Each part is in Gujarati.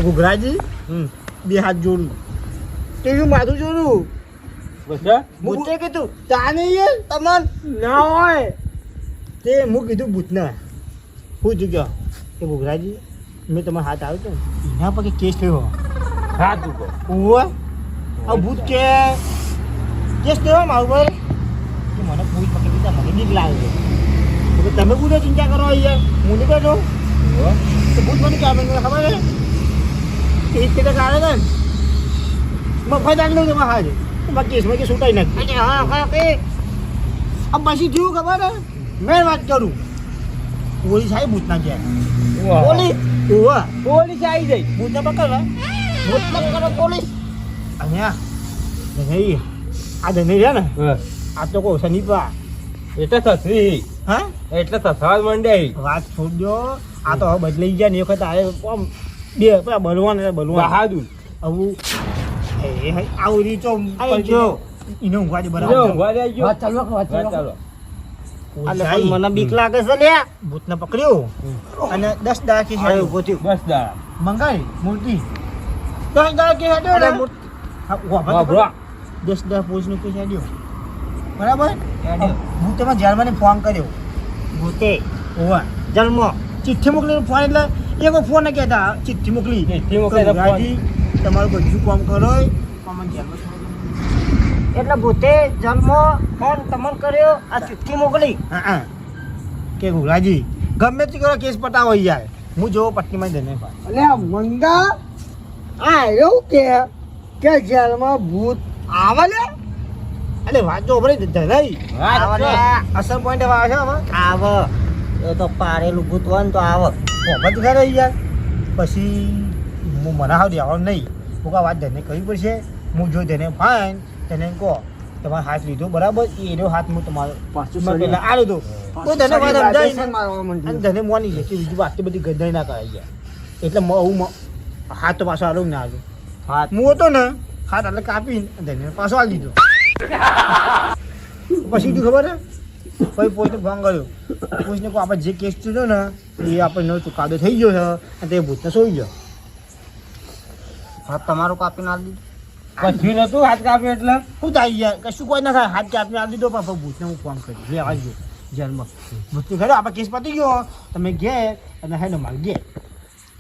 ઘુઘરાજી બે હાથ જોડું તેવું માથું જોડું ભૂતે કીધું તા નહીં તમાર ના હોય તે હું કીધું ભૂતના હું ચૂક્યો કે ઘુઘરાજી મેં તમારો હાથ આવ્યો ને એના પર કેસ થયો હાથ ઉપર આ ભૂત કે કેસ થયો મારું પર કે મને ભૂત પકડી દીધા મને બીક લાગે છે તમે પૂરે ચિંતા કરો યાર હું નહીં બેઠો તો ભૂત મને ક્યાં મને ખબર છે એક ટકા આવે ને મફત આગળ જમા હાજર કેસમાં કે છૂટાઈ નથી હા હા કે આ પછી થયું ખબર હે મેં વાત કરું પોલીસ આવી ભૂતના ગયા પોલીસ પોલીસ આવી જાય ભૂતને પકડવા ભૂતને પકડો પોલીસ અહીંયા નહીં આ ધની છે ને આ તો કહું શનિપા એટલે થશે હા એટલે થવા માંડે વાત છોડજો આ તો હવે બદલાઈ ગયા ને વખત આવે બે પેલા બલવાન બહાદુર આવું આવું રીચો જો એને ઊંઘવા દે બરાબર ચાલો મને બીક લાગે છે લે ભૂતને પકડ્યો અને 10 દાડા કે હેડ્યો ઉભો થયો 10 દાડા મંગાઈ મૂર્તિ 10 દાડા કે હેડ્યો ને હા બ્રો 10 દાડા પોલીસ નો કે હેડ્યો બરાબર ભૂતે માં જાળમાને ફોન કર્યો ભૂતે ઓવા જન્મો ચિઠ્ઠી મોકલી ફોન એટલે એકો ફોન ન કહેતા ચિઠ્ઠી મોકલી તમારું બધું કામ કરો એટલે ભૂતે જન્મો ફોન તમને કર્યો આ ચિઠ્ઠી મોકલી હા કે ગુરાજી ગમે તે કરો કેસ પટાવો યાર હું જોવો પટ્ટીમાં જઈને એટલે મંગા આ એવું કે જેલમાં ભૂત આવે લે અરે વાત જો ભરી ધરાઈ આવે અસર પોઈન્ટ આવે છે હવે આવે એ તો પારેલું ભૂત હોય ને તો આવે મોહબ્બત કરે યાર પછી હું મને હાવ દેવાનું નહીં હું કા વાત ધને કરવી પડશે હું જો તેને ફાઈન તેને કહો તમારો હાથ લીધો બરાબર એનો હાથ હું તમારો પાછું પેલા આલો દો તો ધને વાત સમજાય અને ધને મોની છે કે બીજું વાત બધી ગધાઈ ના કરાય યાર એટલે હું હાથ તો પાછો આલો ના આલો હાથ હું હતો ને હાથ એટલે કાપીને ધને પાછો આલી દીધો પછી તું ખબર હે કોઈ પોતે ફોન કર્યો પૂછને કોઈ આપણે જે કેસ થયો ને એ આપણે ચુકાદો થઈ ગયો છે અને તે ભૂતને સોઈ ગયો હાથ તમારો કાપીને આપી દીધો કશું નતું હાથ કાપ્યો એટલે શું થાય યાર કશું કોઈ ના થાય હાથ કાપીને આપી દીધો પણ ભૂતને હું ફોન કર્યો લે આવજો જેલમાં ભૂત ખરો આપણે કેસ પતી ગયો તમે ઘેર અને હે ને મારે ઘેર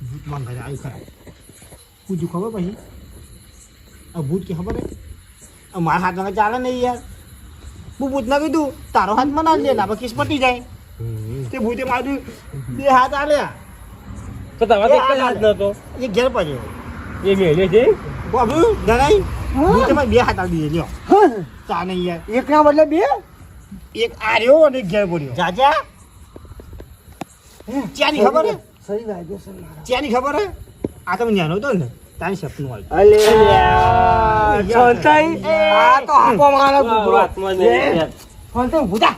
ભૂત માં ઘરે આવ્યું ખરા પૂછ્યું ખબર પછી આ ભૂત કે ખબર હે મારા હાથમાં ચાલે નહીં યાર હું ભૂતના કીધું તારો હાથ મને લે આપણે કેસ પતી જાય તે ભૂતે મારું 2 હાથ આલ્યા તો તમારો એક જ હાથ નતો એ ઘેર પડ્યો એ મેલે છે બાબુ ડરાઈ ભૂતે માં 2 હાથ આલી દીધો ચા નહીં યાર એક ના બદલે 2 એક આર્યો અને ઘેર પડ્યો જાજા ચાની ખબર હે સહી વાગ્યો છે ચાની ખબર હે આ તમે ન્યાનો તો ને તારી સપનું આવ્યું અલે છોલતાઈ આ તો આપો મારો ગુબરો આત્માને છોલતાઈ ભૂતા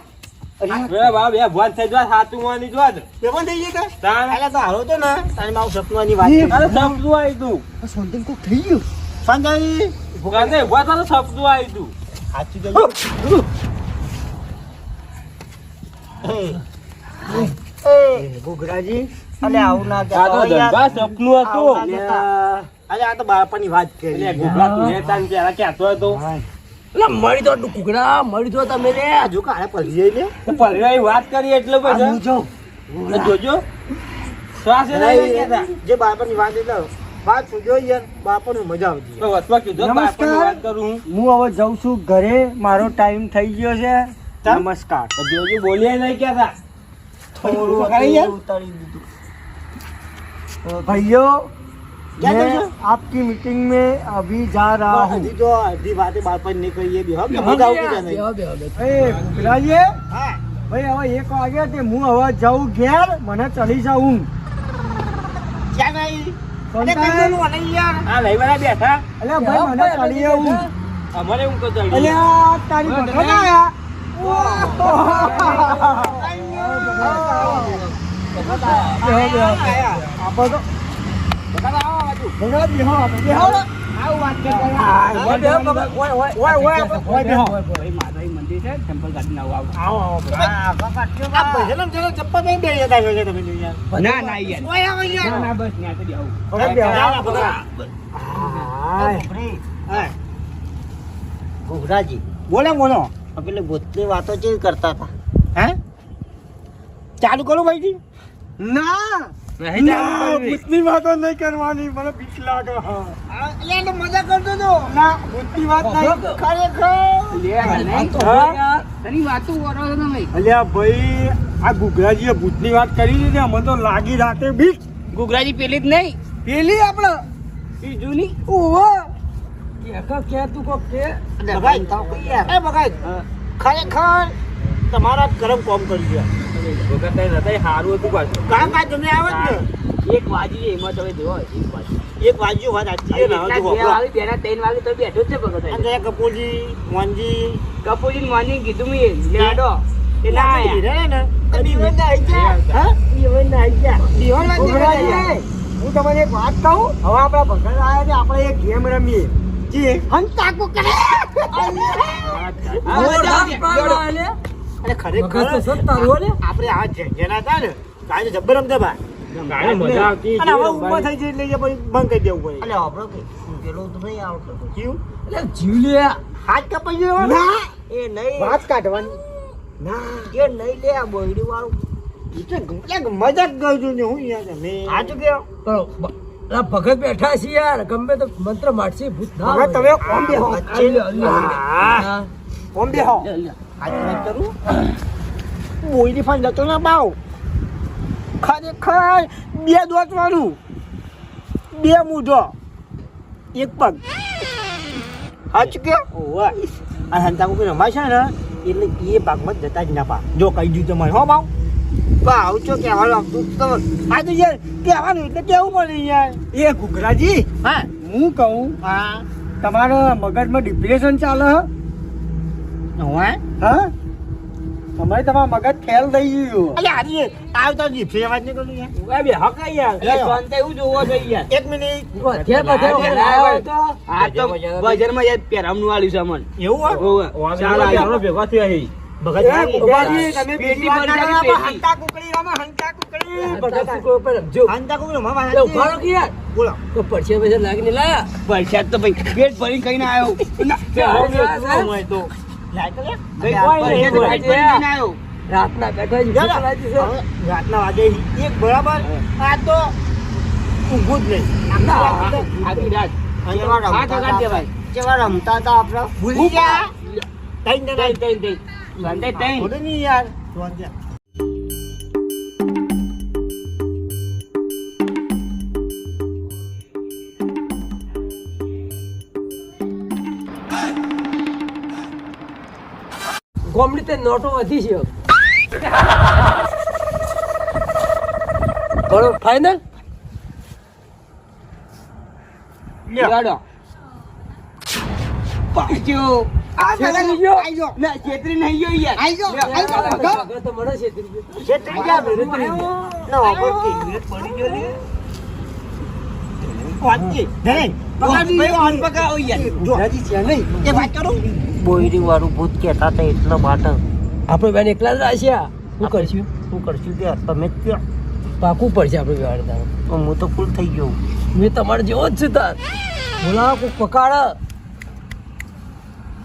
અરે બા બે ભવાન થઈ જો હાતું માની જો બે પણ થઈ ગઈ કે તાન આલા તો હારો તો ને તારી મારું સપનાની વાત અરે સપનું આવી તું છોલતાઈ કો થઈ ગયું સંજય ભુગાને ભવા તો સપનું આવી તું સાચી ગઈ એ ગુગરાજી અલે આવું ના કે આ તો દરબાર સપનું હતું અરે આ તો બાપાની વાત કરી એટલે ગુગરા તું નેતાન પેલા કહેતો હતો એટલે મળી તો ગુગરા મળી તો તમે રે હજુ કાલે પડી જઈ લે પડી વાત કરી એટલે પછી જોજો શ્વાસ નહીં કહેતા જે બાપાની વાત એટલે વાત સુજો યાર બાપાને મજા આવતી તો વસવા કીધું બાપાની વાત કરું હું હવે જાઉં છું ઘરે મારો ટાઈમ થઈ ગયો છે નમસ્કાર જોજો બોલ્યા નહીં કહેતા થોડું ઉતારી દીધું भाइयों मैं आपकी मीटिंग में अभी जा रहा हूँ जो आधी बातें बात नहीं करिए भी हम भाई હવે 1 વાગે તે હું હવે જાઉં ઘેર મને ચલી જાઉં ક્યાં નહીં કોને કહેવાનું નહીં યાર આ લઈ વાળા બેઠા અલે ભાઈ મને ચલી આવું અમારે હું કો ચડી અલે તારી પકડ આયા આપો તો મંદિર છે ચંપલ કાઢીને આવો આવો આ ભજન ચલો ચપ્પલ નહીં બે જતા હોય તમે યાર ના ના યાર ઓય આવો યાર ના બસ ન્યા તો આવું હાય ઘોઘરાજી બોલો બોલો પેલે ભૂતની વાતો જે કરતા હતા હે ચાલુ કરો ભાઈજી ના ભૂતની વાતો નહીં કરવાની મને બીક લાગે એટલે મજા કરતો તો ના ભૂતની વાત નહીં ખરેખર તની વાતો કરો છો તમે અલ્યા ભાઈ આ ઘોઘરાજીએ ભૂતની વાત કરી દીધી મને તો લાગી રાતે બીક ગુગરાજી પેલી જ નહીં પેલી આપણે એ જૂની ઓહો કે તું કોક કે બગાઈ ખરેખર તમારા કરમ કોમ કરી ગયા સારું હતું પાછું કામ કાજ તમને આવે જ ને એક વાજી એમાં તમે જોવો એક વાગ્યું વાત આજી ના જો બેના 3 વાગે તો બેઠો જ છે ભગત અને કપૂરજી મોનજી કપૂજી મોર્નિંગ કીધું મેં લેડો એ ના આયા ને દીવન ના આઈ ગયા હા દીવન ના આઈ ગયા દીવન વાત હું તમને એક વાત કહું હવે આપણા ભગત આયા છે આપણે એક ગેમ રમીએ જી હંતા કો કરે અરે ખરેખર આપણે આ જેના હતા ને કાલે જબ્બર રમતા બા મજા આવતી અને હવે ઉભા થઈ જઈ એટલે પછી બંધ કરી દેવું પડે અલે આપણો કે પેલો તો નહીં આવતો જીવ એટલે જીવલિયા હાથ કપાઈ ગયો ના એ નહીં વાત કાઢવાની ના એ નહીં લે આ બોયડી વાળું એટલે મજાક ગયો છું ને હું યાર મે આજ ગયો ભગત બેઠા છે યાર ગમે તો મંત્ર મારશે ભૂત ના હવે તમે કોમ બેહો કોમ બેહો આજ વાત કરું બોયડી ફાન જતો ના બાવ ખરેખર 2 દોત વાળું 2 મૂઢો 1 પગ હાચ કે ઓવા આ હંતા કોઈ રમાય છે ને એટલે એ ભાગમાં જતા જ ના પા જો કહી દીધું તમારે હો બાવ બાવ છો કહેવાનું આપતું તો આ તો યાર કહેવાનું એટલે કેવું પડે યાર એ ઘોઘરાજી હા હું કહું હા તમારા મગજમાં ડિપ્રેશન ચાલે હા તમારે તમારા મગજ ફેલ થઈ ગયું અલે આજે આવતો જી ફેવાજ ની કરું યાર ઓય બે હક યાર એ શાંતિ એવું જોવો છે યાર 1 મિનિટ આ તો બજારમાં યાર પેરામનું આલ્યું છે મન એવું હો ચાલ આનો ભેગો થયો હે ભગતજી તમે બેટી પર હંતા કુકડી રામા હંતા કુકડી ભગત કો પર જો હંતા કુકડી મામા લે ઉભારો કે યાર બોલો તો પડશે પૈસા લાગીને લાયા પૈસા તો ભાઈ પેટ ભરીને કઈને આવ્યો તો રાતના બેઠા રાતના વાગે એક બરાબર આ તો ઊંઘું જ નહીં આખી રાત કેવા રમતા હતા આપડે ભૂલી ગયા યાર ગોમડી તે નોટો વધી છે બરો ફાઇનલ યાડો પાજો આ આઈજો ના છેતરી નહીં ગયો યાર આઈજો તો મને છેતરી ગયા ના ઓપર કે મિનિટ પડી ગયો લે વાંચી નહીં પકડી ઓન પકડો યાર જો રાજી છે નહીં એ વાત કરું બોયડી વાળું ભૂત કહેતા હતા એટલો માટે આપણે બેન એકલા જ રાશ્યા શું કરશું કે તમે જ કયો પાકું પડશે આપણે વ્યવહાર હું તો ફૂલ થઈ ગયો મેં તમારે જેવો જ છે તાર બોલાવો કોઈ પકડ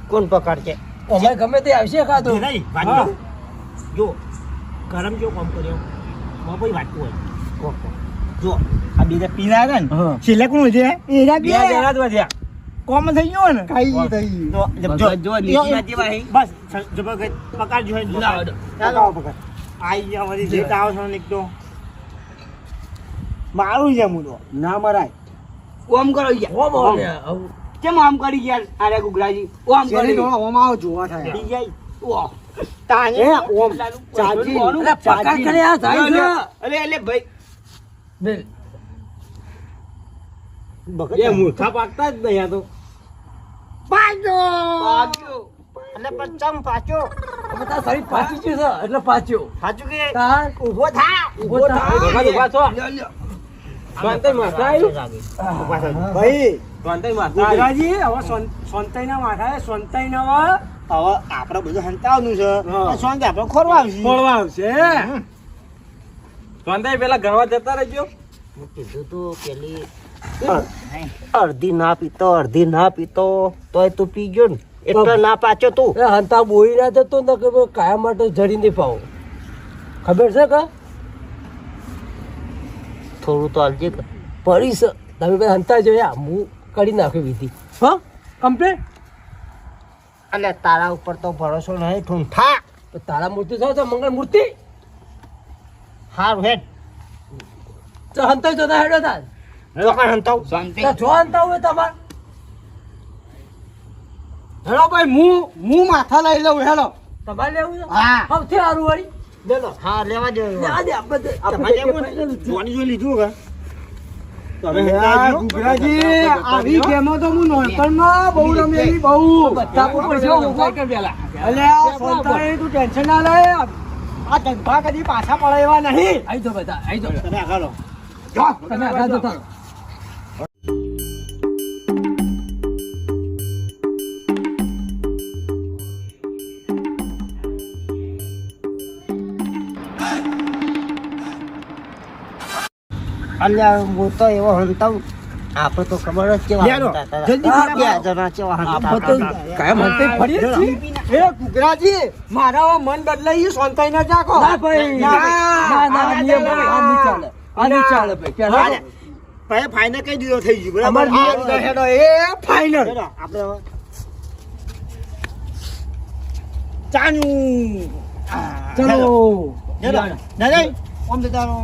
કોણ પકડશે અમે ગમે તે આવશે ખાતો નહીં જો ગરમ જો કામ કર્યો કોઈ વાત હોય જો આ બીજા પીલા હતા ને છેલ્લે કોણ છે એરા બે જણા જ વધ્યા કોમ થઈ ગયો ને કાઈ થઈ જો નીચે જેવા હે બસ જબરગત પકડ જો ચાલો પકડ આઈ ગયા વળી જે આવો છો નીકળો મારું છે મુનો ના મરાય ઓમ કરો યાર ઓમ કેમ આમ કરી યાર આરે ગુગરાજી ઓમ કરી ઓમ આવો જોવા થાય બી જાય ઓ તાને ઓમ ચાજી અરે પકડ કરે આ થાય અલે ભાઈ બેલ બગડ એ મૂર્ખા પાકતા જ નહીં આ તો પાજો એટલે પચમ પાચો બધા શરીર પાચી છે એટલે પાચ્યો સાચું કે ઊભો થા ઊભા છો સોંતાઈ માથા આવ્યું ભાઈ સોંતાઈ માથા ગુજરાજી હવે સોંતાઈ ના માથા સોંતાઈ ના હવે આપણે બધું હંતાવવાનું છે હા. શાંતિ આપણે ખોરવા આવશે ખોળવા આવશે વાંધાય પેલા ગણવા જતા રહેજો હું કીધું તું પેલી અડધી ના પીતો તોય તું પી ગયો ને એટલે ના પાછો તું એ હંતા બોઈ ના જતો ને કે કાયમ માટે જડી નહીં પાવો ખબર છે કે થોડું તો હાલજે કે. પડી છે તમે ભાઈ હંતા જોયા હું કરી નાખ્યો વિધિ હા કમ્પ્લેટ અને તારા ઉપર તો ભરોસો નહીં ઠૂંઠા તારા મૂર્તિ છો તો મંગળ મૂર્તિ હારું હેડ તો હંતા જોતા હેડો તાર દુકાન હંતાવ શાંતિ તો જો હંતા હોય તમારે હેલો ભાઈ હું માથા લઈ લઉં હેલો તમારે લેવું છે હા. સૌથી સારું વળી હા લેવા લે, જોઈએ આ દે, આપણે તમારે આપણે એવું પહેલેલું છે. જોવાની જોઈ લીધું કે તમે યાર, ગુગરાજી આવી ગેમો તો હું નોનપણમાં બહુ રમેલી બહુ બધા ઉપર છે, ઊભા કર પેલા. અલ્યા સંતાણી તું ટેન્શન ના લે આ ધંધા કદી પાછા પડે એવા નહીં આઈ જાઓ બધા, આઈ જાઓ. તમે આગળ લો. તમે આગળ જતા રહો. અલ્યા હું તો એવો હંતાવ આપણે તો ખબર જ કેવા લેરો, હંતા હતા. જલ્દી હા, પીરા બે જણા કેવા હંતા આપણે તો હતા. કાયમ હંતે ફરીએ જ છીએ. એ ગુગરાજી મારા મન બદલાઈ ગયું સંતાઈ ના જાકો ના ભાઈ, ના, ના, નિયમ આ નહીં ચાલે. આ નહીં ચાલે ભાઈ. કે હા. હેડો. ભાઈ ફાઇનલ કઈ દીધો થઈ ગયું અમાર બરાબર નિયમ તો હેડો એ ફાઇનલ હેડો, આપણે હવે ચાનું ચલો હેડો. ના નહીં ઓમ જતા રહો.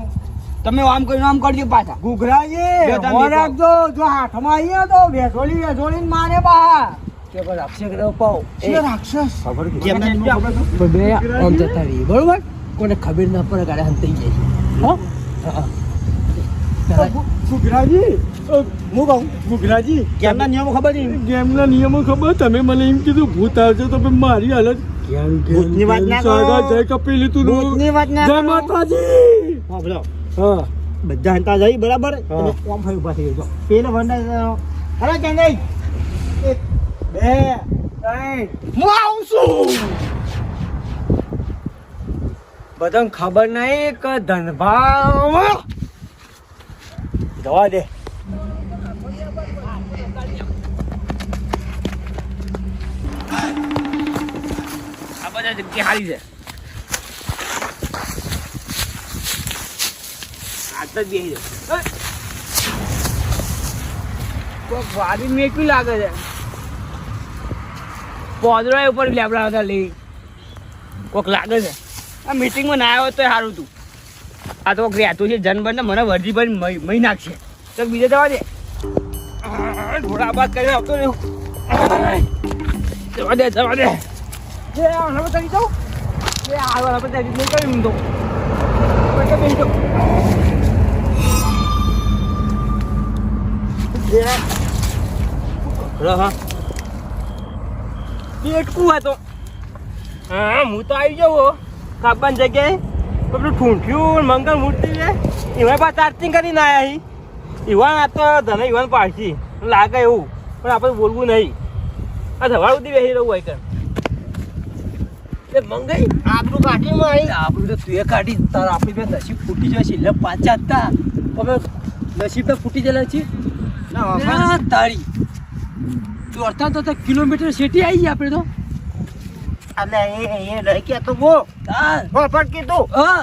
તમે આમ કરીને આમ કરજો પાછા ગુગરાજી હો રાખજો જો હાથમાં આવીએ તો વેસોલી મારે બહાર કે ભાઈ આપશે કે ન પાવ. એ, રાક્ષસ ખબર કેમ ના ખબર તો? બે આમ જતા રહીએ, બરોબર? કોઈને ખબર ના પડે ગાડી હંતાઈ જાય. હો? હા. પેલા ગુગરાજી હું કહું ગુગરાજી કેમના નિયમો ખબર છે ગેમના નિયમો ખબર તમે મને એમ કીધું ભૂત આવશે તો પછી મારી હાલત ભૂતની વાત ના કરો. સાગા જય કપેલી તું ભૂતની વાત ના જય કરો. માતાજી હા, બોલો. હા બધા હંતા જઈ બરાબર હા. અને ઓમ ફરી ઉભા થઈ ગયો પેલો વંડા અરે ચંદઈ એક બે ત્રણ હું આવું છું બધાને ખબર નહીં કે ધનભાવ જવા દે આ બધા જગ્યા હારી છે. આજ તો બેસી જાઓ. કોક વાડી મેકવી લાગે છે. પોદરા ઉપર લેબડા હતા લઈ કોક લાગે છે. આ મીટિંગમાં ના આવ્યો તો સારું હતું. આ તો રહેતું છે જનબન મને વર્જી ભરી મહી નાખશે તો બીજે જવા દે. થોડા બાદ કરીને આવતો રહ્યો. જવા દે જવા દે. જે આના પર ચડી જાઉં જે આગળ પર ચડી નહીં કરી તો બેસી જાઉં. પેટકું હતો. હા હું તો આવી જાઉં કાબાની જગ્યાએ પેલું ઠૂંઠ્યું મંગળ મૂર્તિ છે એમાં પાછા ચાર્જિંગ કરીને આવ્યા અહીં ઈવાન આ તો ધને ઈવાન પાડશી લાગે એવું પણ આપણે બોલવું નહીં. આ સવાર સુધી બેસી રહું હોય કર એ મંગાઈ આપણું કાઢીમાં આવી આપણું તો તું એ કાઢી તારા આપણી બે નસીબ ફૂટી જશે એટલે પાછા હતા અમે નસીબ તો ફૂટી ગયેલા છીએ. ના તારી તું અડધા કિલોમીટર સેટી આવી ગયા આપણે તો. અને એ રહી ગયા તો બો તાર પણ કીધું હા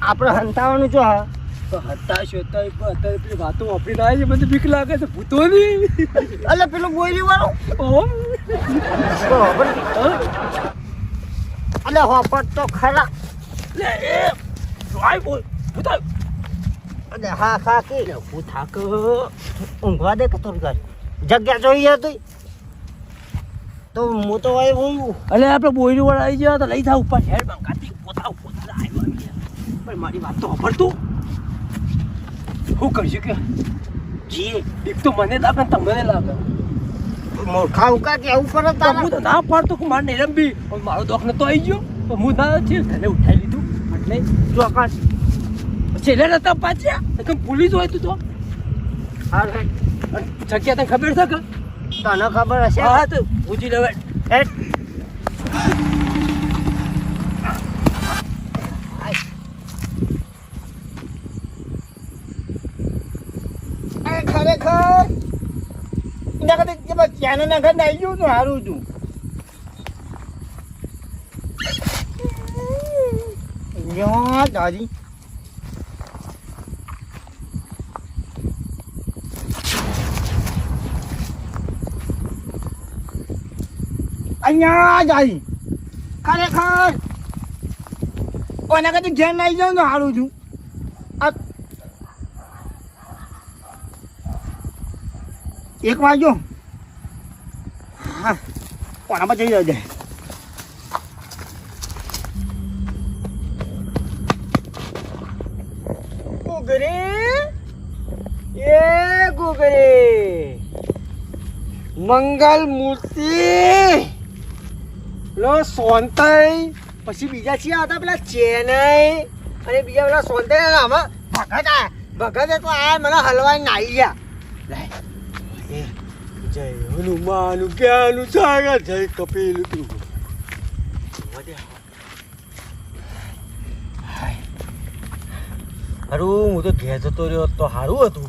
આપણે હંતાવાનું જો હા તો હતા શોતા અત્યારે પેલી વાતો વાપરીને આવી છે મને બીક લાગે છે ભૂતોની. એટલે પેલું બોયલી વાળું ઓમ બરોબર એટલે હોપટ તો ખરા લે એ ડ્રાઈવ બોલ ભૂતા અને હા ખા કે ભૂતાક ઊંઘવા દે કે તો જગ્યા જોઈએ હતી તો હું તો આવી હું અલે આપણે બોયરી વાળા આવી ગયા તો લઈ થાવ ઉપર હેડ બંકાતી પોતા આવ્યો પણ મારી વાત તો સાંભળતું શું કરશું કે જીએ એક તો મને લાગે ને તમને લાગે મૂર્ખા ઉકા કે એવું કરે તો તારા હું તો ના પાડતો કે મારે નહીં રમવી પણ મારો દોખ નતો આવી ગયો તો હું ના છે તને ઉઠાઈ લીધું એટલે ચોકસ છેલ્લે નતા પાછ્યા પોલીસ હોય તું તો હા જગ્યા તને ખબર છે કે તને ખબર હશે હા તો પૂછી લે હેટ. ખરેખર એના કરતા ચાનો ના ઘર આવી ગયું સારું હતું. દાદી અહીંયા દાદી ખરેખર કોના કરતા ઘેર ના આવી જાઉં તો સારું છું. એક વાગ્યો હા કોનામાં જઈ જજે. ગુગરે એ ગુગરે મંગલ મૂર્તિ પેલો સોનતઈ પછી બીજા છે હતા પેલા ચેનઈ અને બીજા પેલા સોનતઈ આમાં ભગત તો આ મને હલવાઈ નાઈ ગયા. જય હનુમાન જ્ઞાન સાગર જય કપિલ તું હારું હું તો ઘેર જતો રહ્યો તો સારું હતું.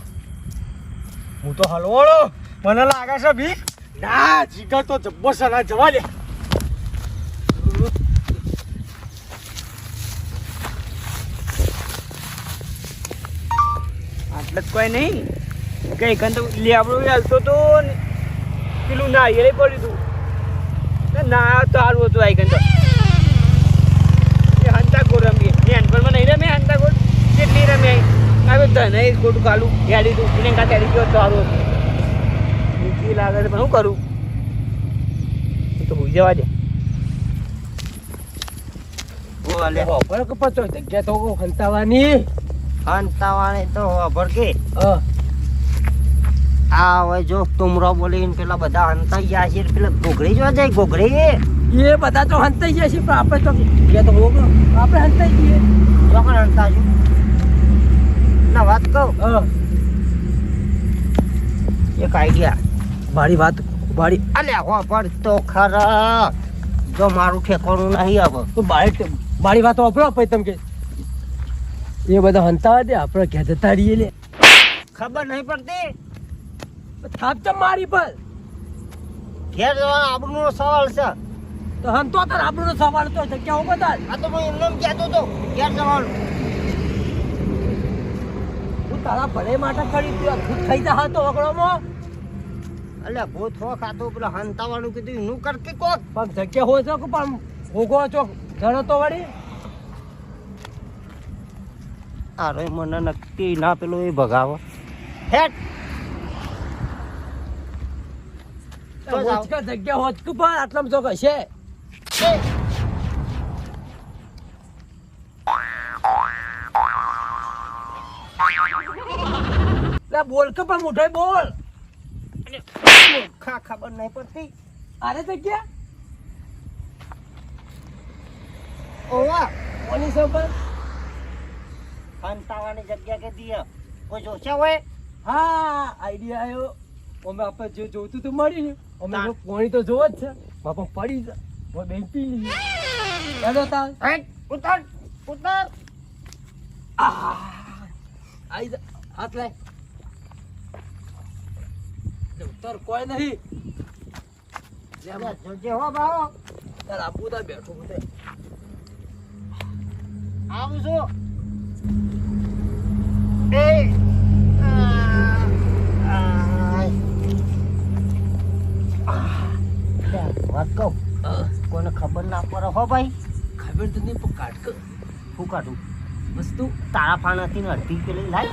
હું તો હલવાડો મને લાગે છે ભીખ. ના જીગર તો જબ્બર છે ના જવા દે. આટલે જ કોઈ નહીં કઈ કંઈ તો લેબડું હાલતો તો ને પેલું નારિયેળ પડ્યું હતું ના તો સારું હતું આ કંઈ તો હંતા ગોળ રમીએ નેનપણમાં નહીં રમે હંતા ગોળ કેટલી રમે આવી તને ખોટું કાલું યાદી તું એને કાંઈ યાદી ગયો તો સારું હતું. બીજી લાગે છે પણ શું કરું તો હોઈ જવા દે. બરાબર કપાતો જગ્યા તો હંતાવાની અંતાવાને તો ખબર કે હા આ હવે જો તુમરો બોલીને પેલા બધા હંતાઈ ગયા છે. પેલા ઘોઘરી જોવા જાય ઘોઘરી એ બધા તો હંતાઈ ગયા છે પણ આપણે તો ગયા તો હોગો આપણે હંતાઈ જઈએ ચોકન હંતા છું ના વાત કહું એક આઈડિયા મારી વાત મારી અલ્યા હો પણ તો ખરા જો મારું ઠેકાણું નહીં હવે તો મારી વાત વાપરો પછી તમે કે એ બધા હંતાવા દે આપણે ઘેર જતા રહીએ લે ખબર નહીં પડતી. થાપ તો મારી પર ઘેર જવાનો આબરૂનો સવાલ છે. તો હમ તો તાર આપણો સવાલ તો જગ્યા હો બધા આ તો હું એમને એમ કહેતો હતો ઘેર જવાનું. હું તારા ભલે માટે કરી તું ખુદ થઈ જા હતો વગડોમાં અલ્યા ભૂત હો ખાતું પેલા હંતાવાનું કીધું એનું કરતી કોક. પણ જગ્યા હોય છે કે પણ ભોગવો છો જણો તો વળી અરે મને નક્કી ના પેલો એ ભગાવો હેટ તો જાઓ. હોચકા જગ્યા હોચકું પણ આટલામાં ચોક હશે બોલ કે પણ મોટો બોલ ખબર નહીં પડતી. અરે જગ્યા ઓવા કોની છે ઉપર હંતાવાની જગ્યા કે દીએ કોઈ જોશે હોય. હા આઈડિયા આવ્યો અમે આપણે જે જોતું તો મળી ને અમે જો પાણી તો જોવો જ છે બાપા પડી જાય બેન પી લઈએ યાદ હતા હેટ ઉતર ઉતર આઈ જા હાથ લાય ઉત્તર કોઈ નહીં જોજે હો બાવો તાર આપું તા બેઠું બધે આવું છું એ વાત કહું કોઈને ખબર ના પડે હો ભાઈ. ખબર તો નહીં પણ કાઢ શું કાઢું વસ્તુ તારા ફાનાથી અડધી પેલી લાય